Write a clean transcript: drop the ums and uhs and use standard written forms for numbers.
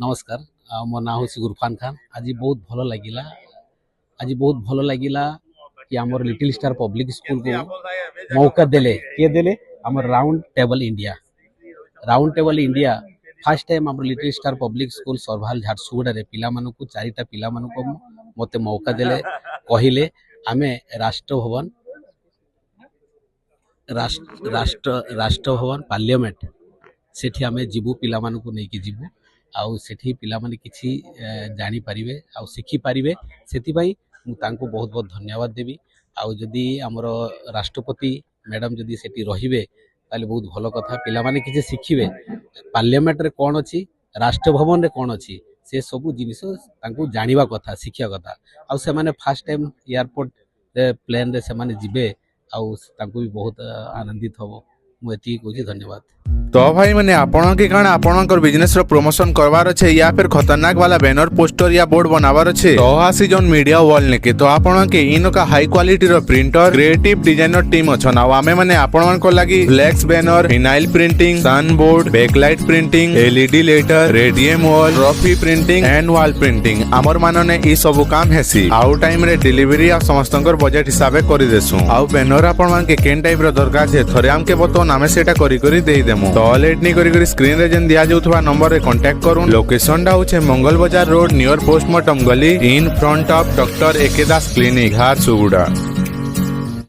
नमस्कार मो ना हूँ गुरफान खान। आज बहुत भल लगिला कि आमर लिटिल स्टार पब्लिक स्कूल को मौका देले किए देले आमर round table India first time आमर little star public school Sarbhal Jharsuguda रे पिला मानकु चारिटा पिला मानकु मते मौका देले कहिले आमे राष्ट्र भवन पार्लियामेंट सेठी आमे जीवु पिला मानकु नै कि जीवु आउ सेठी पिला माने किछि जानि परिबे आउ सिखि परिबे सेति पई मु तांको बहुत बहुत धन्यवाद देबी। आउ जदि हमर राष्ट्रपति मैडम जदि सेठी रहिबे ताले बहुत भलो कथा पिला माने किछि सिखिबे पार्लियामेंट रे कोन अछि राष्ट्र भवन रे कोन अछि से सब जिनिस तांको जानिबा कथा शिक्षा कथा आउ से माने फर्स्ट टाइम एयरपोर्ट प्लेन रे से माने जिबे आउ तांको भी बहुत आनंदित हबो। मु एति कहूची धन्यवाद। तो भाई मैंने आपण के कारण आपणकर बिजनेस रो प्रमोशन करवार अच्छे या फिर खतरनाक वाला बैनर पोस्टर या बोर्ड बनावार अच्छे तो आसी जोन मीडिया वॉल नेके तो आपण के इन का हाई क्वालिटी रो प्रिंटर क्रिएटिव डिजाइनर टीम अछन आ आमे माने आपण को लागि flex banner vinyl printing sun board backlight printing LED letter radium wall trophy printing and wall printing आमर मानने ई सब काम हेसी आउ टाइम रे डिलीवरी आ समस्तकर बजट हिसाबे करि देसु आउ बैनर आपण मान के केन टाइप रो दरकार जे थरे हमके बतो नामे सेटा करी करी देई देमु तो लेट नहीं करी स्क्रीन रे जन दिया जाउथबा नंबर रे कांटेक्ट करू। लोकेशन डा होचे Mangal Bazar road near postmortem गली in front of doctor AK Das clinic Jharsuguda.